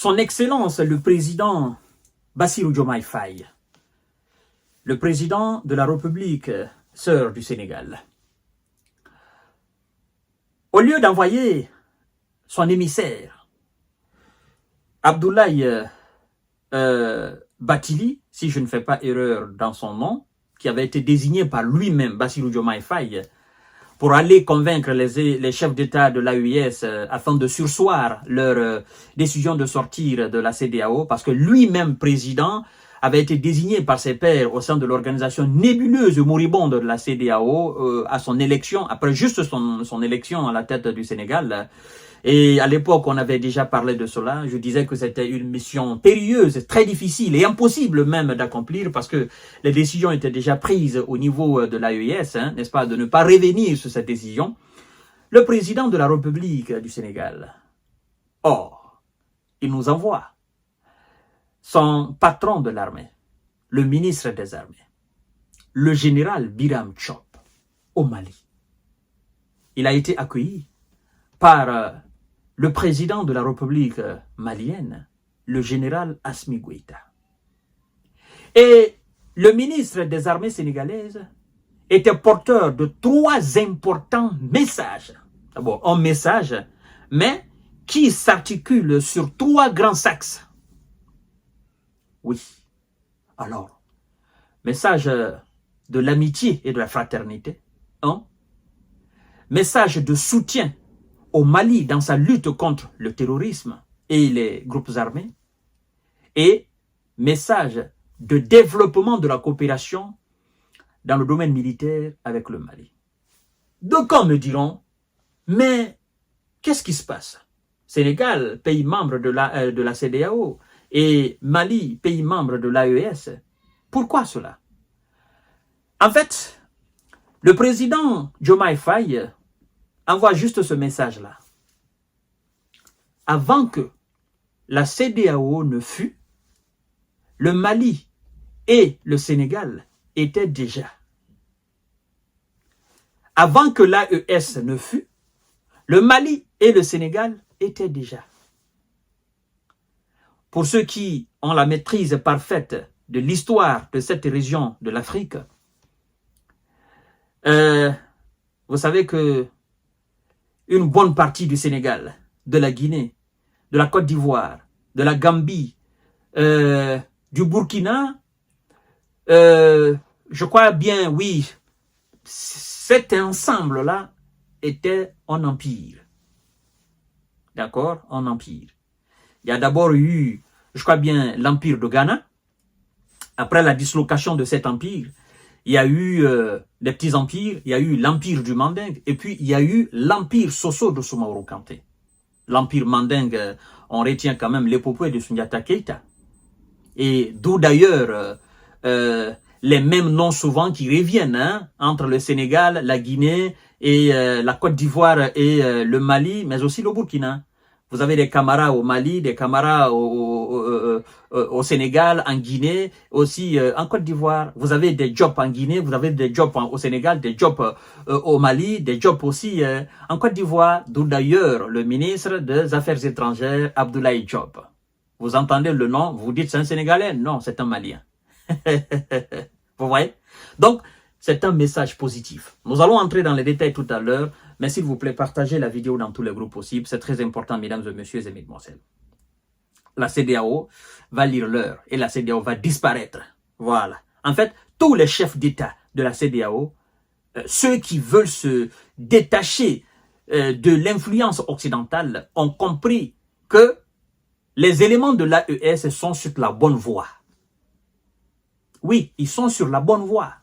Son Excellence, le président Bassirou Diomaye Faye, le président de la République sœur du Sénégal, au lieu d'envoyer son émissaire, Abdoulaye Bathily, si je ne fais pas erreur dans son nom, qui avait été désigné par lui-même, Bassirou Diomaye Faye, pour aller convaincre les chefs d'État de l'AES afin de surseoir leur décision de sortir de la CEDEAO, parce que lui-même, président, avait été désigné par ses pairs au sein de l'organisation nébuleuse moribonde de la CEDEAO à son élection, après juste son élection à la tête du Sénégal. Et à l'époque, on avait déjà parlé de cela. Je disais que c'était une mission périlleuse, très difficile et impossible même d'accomplir parce que les décisions étaient déjà prises au niveau de l'AES, n'est-ce pas, de ne pas revenir sur cette décision. Le président de la République du Sénégal, or, il nous envoie son patron de l'armée, le ministre des Armées, le général Biram Diop, au Mali. Il a été accueilli par le président de la République malienne, le général Assimi Goïta. Et le ministre des Armées sénégalaises était porteur de 3 importants messages. D'abord, un message, mais qui s'articule sur 3 grands axes. Oui. Alors, message de l'amitié et de la fraternité. 1. Message de soutien au Mali dans sa lutte contre le terrorisme et les groupes armés. Et message de développement de la coopération dans le domaine militaire avec le Mali. D'aucuns me diront, mais qu'est-ce qui se passe? Sénégal, pays membre de la CEDEAO, et Mali, pays membre de l'AES. Pourquoi cela? En fait, le président Diomaye Faye envoie juste ce message-là. Avant que la CEDEAO ne fût, le Mali et le Sénégal étaient déjà. Avant que l'AES ne fût, le Mali et le Sénégal étaient déjà. Pour ceux qui ont la maîtrise parfaite de l'histoire de cette région de l'Afrique, vous savez que une bonne partie du Sénégal, de la Guinée, de la Côte d'Ivoire, de la Gambie, du Burkina, je crois bien, oui, cet ensemble-là était un empire. D'accord? Un empire. Il y a d'abord eu, je crois bien, l'empire de Ghana. Après la dislocation de cet empire, il y a eu des petits empires, il y a eu l'empire du Mandingue, et puis il y a eu l'empire Soso de Soumaoro Kanté. L'empire Mandingue, on retient quand même l'épopée de Soundiata Keïta. Et d'où d'ailleurs les mêmes noms souvent qui reviennent entre le Sénégal, la Guinée, et la Côte d'Ivoire et le Mali, mais aussi le Burkina. Vous avez des Camara au Mali, des Camara au Sénégal, en Guinée, aussi en Côte d'Ivoire. Vous avez des Diop en Guinée, vous avez des Diop au Sénégal, des Diop au Mali, des Diop aussi en Côte d'Ivoire, d'où d'ailleurs le ministre des Affaires étrangères, Abdoulaye Diop. Vous entendez le nom, vous dites c'est un Sénégalais? Non, c'est un Malien. Vous voyez? Donc, c'est un message positif. Nous allons entrer dans les détails tout à l'heure, mais s'il vous plaît, partagez la vidéo dans tous les groupes possibles. C'est très important, mesdames et messieurs et mesdemoiselles. La CEDEAO va lire l'heure et la CEDEAO va disparaître. Voilà. En fait, tous les chefs d'État de la CEDEAO, ceux qui veulent se détacher de l'influence occidentale, ont compris que les éléments de l'AES sont sur la bonne voie. Oui, ils sont sur la bonne voie.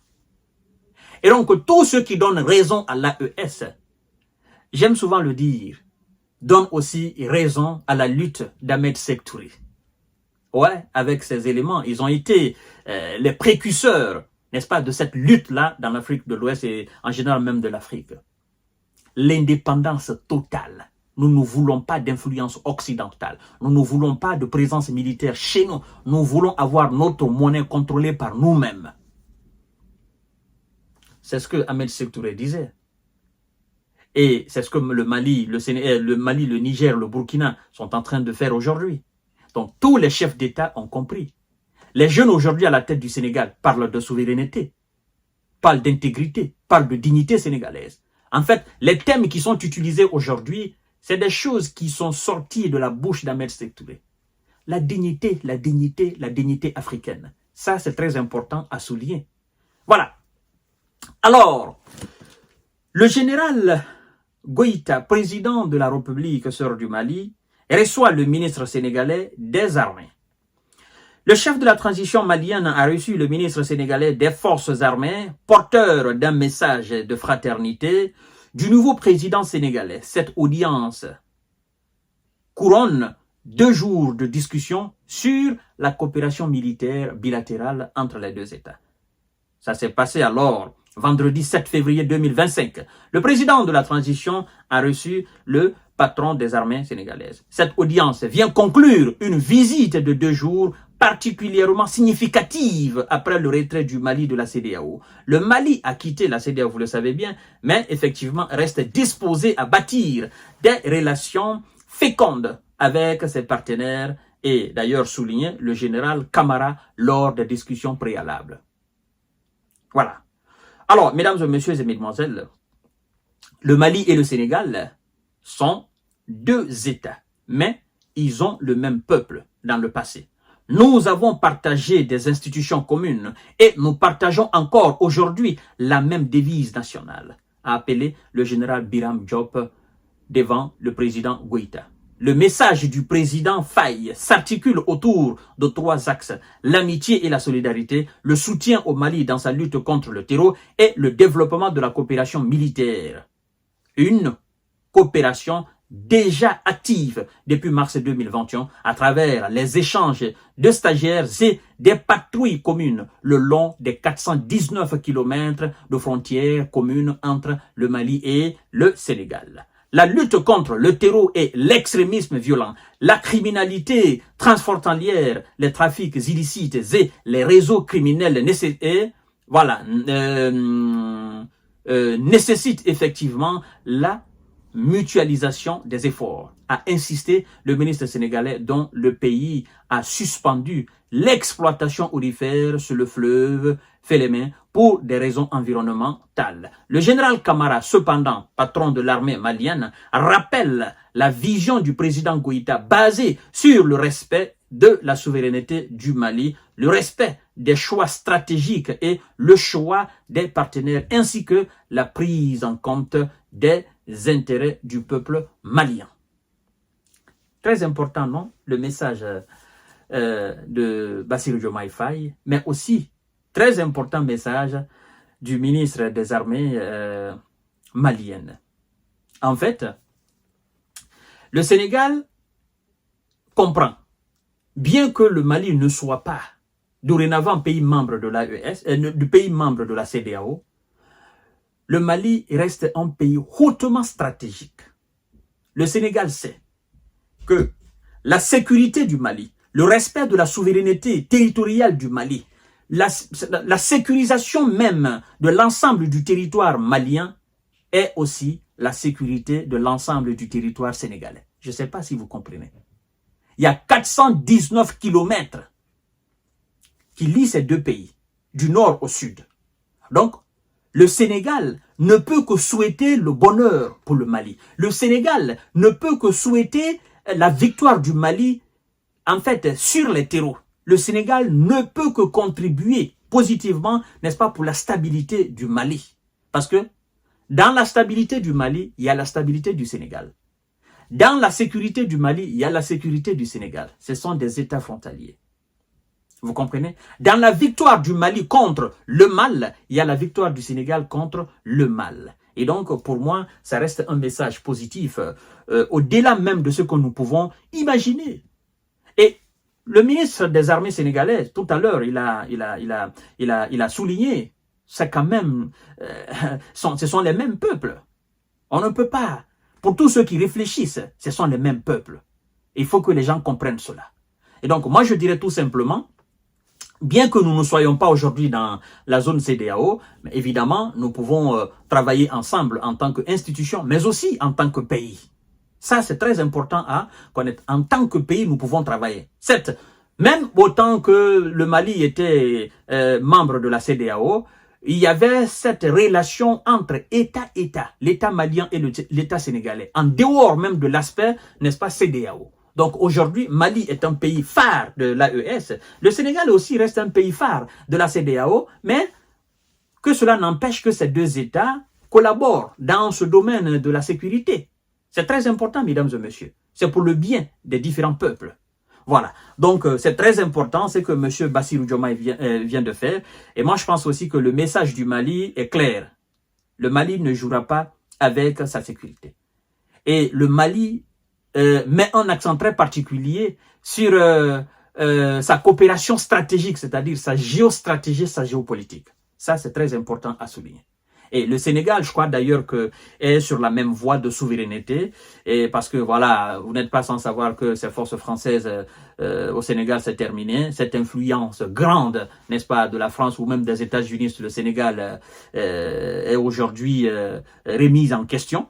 Et donc, tous ceux qui donnent raison à l'AES, j'aime souvent le dire, donnent aussi raison à la lutte d'Ahmed Sékou Touré. Ouais, avec ces éléments, ils ont été les précurseurs, n'est-ce pas, de cette lutte-là dans l'Afrique de l'Ouest et en général même de l'Afrique. L'indépendance totale. Nous ne voulons pas d'influence occidentale. Nous ne voulons pas de présence militaire chez nous. Nous voulons avoir notre monnaie contrôlée par nous-mêmes. C'est ce que Ahmed Sékou Touré disait. Et c'est ce que le Mali, le Niger, le Burkina sont en train de faire aujourd'hui. Donc, tous les chefs d'État ont compris. Les jeunes aujourd'hui à la tête du Sénégal parlent de souveraineté, parlent d'intégrité, parlent de dignité sénégalaise. En fait, les thèmes qui sont utilisés aujourd'hui, c'est des choses qui sont sorties de la bouche d'Ahmed Sékou Touré. La dignité, la dignité, la dignité africaine. Ça, c'est très important à souligner. Voilà. Alors, le général Goïta, président de la République sœur du Mali, reçoit le ministre sénégalais des Armées. Le chef de la transition malienne a reçu le ministre sénégalais des Forces armées, porteur d'un message de fraternité du nouveau président sénégalais. Cette audience couronne 2 jours de discussion sur la coopération militaire bilatérale entre les 2 États. Ça s'est passé alors vendredi 7 février 2025. Le président de la transition a reçu le patron des armées sénégalaises. Cette audience vient conclure une visite de 2 jours particulièrement significative après le retrait du Mali de la CEDEAO. Le Mali a quitté la CEDEAO, vous le savez bien, mais effectivement reste disposé à bâtir des relations fécondes avec ses partenaires et d'ailleurs souligné le général Camara lors des discussions préalables. Voilà. Alors, mesdames et messieurs et mesdemoiselles, le Mali et le Sénégal sont 2 États, mais ils ont le même peuple dans le passé. Nous avons partagé des institutions communes et nous partageons encore aujourd'hui la même devise nationale, a appelé le général Biram Diop devant le président Goïta. Le message du président Faye s'articule autour de 3 axes, l'amitié et la solidarité, le soutien au Mali dans sa lutte contre le terreau et le développement de la coopération militaire. Une coopération déjà active depuis mars 2021 à travers les échanges de stagiaires et des patrouilles communes le long des 419 km de frontières communes entre le Mali et le Sénégal. La lutte contre le terreau et l'extrémisme violent, la criminalité transfrontalière, les trafics illicites et les réseaux criminels nécessitent effectivement la mutualisation des efforts, a insisté le ministre sénégalais dont le pays a suspendu l'exploitation aurifère sur le fleuve Félémé pour des raisons environnementales. Le général Camara, cependant, patron de l'armée malienne, rappelle la vision du président Goïta basée sur le respect de la souveraineté du Mali, le respect des choix stratégiques et le choix des partenaires, ainsi que la prise en compte des intérêts du peuple malien. Très important, non? Le message de Bassirou Diomaye Faye, mais aussi très important message du ministre des Armées maliennes. En fait, le Sénégal comprend, bien que le Mali ne soit pas dorénavant pays membre de l'AES, du pays membre de la CEDEAO, le Mali reste un pays hautement stratégique. Le Sénégal sait que la sécurité du Mali, le respect de la souveraineté territoriale du Mali, la sécurisation même de l'ensemble du territoire malien est aussi la sécurité de l'ensemble du territoire sénégalais. Je ne sais pas si vous comprenez. Il y a 419 kilomètres qui lient ces 2 pays, du nord au sud. Donc, le Sénégal ne peut que souhaiter le bonheur pour le Mali. Le Sénégal ne peut que souhaiter la victoire du Mali, en fait, sur les terreaux. Le Sénégal ne peut que contribuer positivement, n'est-ce pas, pour la stabilité du Mali. Parce que dans la stabilité du Mali, il y a la stabilité du Sénégal. Dans la sécurité du Mali, il y a la sécurité du Sénégal. Ce sont des États frontaliers. Vous comprenez? Dans la victoire du Mali contre le mal, il y a la victoire du Sénégal contre le mal. Et donc, pour moi, ça reste un message positif, au-delà même de ce que nous pouvons imaginer. Et le ministre des Armées sénégalaises, tout à l'heure, il a souligné, c'est quand même, ce sont les mêmes peuples. On ne peut pas, pour tous ceux qui réfléchissent, ce sont les mêmes peuples. Il faut que les gens comprennent cela. Et donc, moi, je dirais tout simplement, bien que nous ne soyons pas aujourd'hui dans la zone CEDEAO, mais évidemment, nous pouvons travailler ensemble en tant qu'institution, mais aussi en tant que pays. Ça, c'est très important à connaître. En tant que pays, nous pouvons travailler. Certes, même autant que le Mali était membre de la CEDEAO, il y avait cette relation entre État, l'État malien et l'État sénégalais, en dehors même de l'aspect, n'est-ce pas, CEDEAO. Donc aujourd'hui, Mali est un pays phare de l'AES. Le Sénégal aussi reste un pays phare de la CEDEAO, mais que cela n'empêche que ces deux États collaborent dans ce domaine de la sécurité. C'est très important, mesdames et messieurs. C'est pour le bien des différents peuples. Voilà. Donc, c'est très important, c'est que M. Bassirou Diomaye vient de faire. Et moi, je pense aussi que le message du Mali est clair. Le Mali ne jouera pas avec sa sécurité. Et le Mali met un accent très particulier sur sa coopération stratégique, c'est-à-dire sa géostratégie, sa géopolitique. Ça, c'est très important à souligner. Et le Sénégal, je crois d'ailleurs que est sur la même voie de souveraineté, et parce que voilà, vous n'êtes pas sans savoir que ces forces françaises au Sénégal, c'est terminé. Cette influence grande, n'est-ce pas, de la France ou même des États-Unis sur le Sénégal est aujourd'hui remise en question.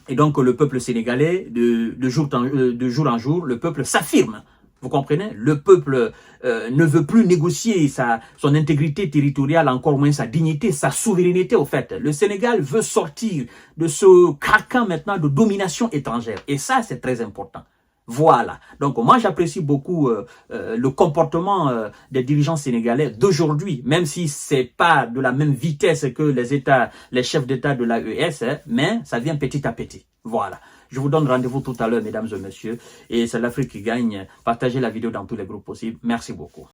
Et donc le peuple sénégalais, de jour en jour, le peuple s'affirme. Vous comprenez? Le peuple ne veut plus négocier son intégrité territoriale, encore moins sa dignité, sa souveraineté au fait. Le Sénégal veut sortir de ce carcan maintenant de domination étrangère. Et ça, c'est très important. Voilà. Donc moi, j'apprécie beaucoup le comportement des dirigeants sénégalais d'aujourd'hui, même si c'est pas de la même vitesse que les chefs d'État de l'AES, hein, mais ça vient petit à petit. Voilà. Je vous donne rendez-vous tout à l'heure, mesdames et messieurs. Et c'est l'Afrique qui gagne. Partagez la vidéo dans tous les groupes possibles. Merci beaucoup.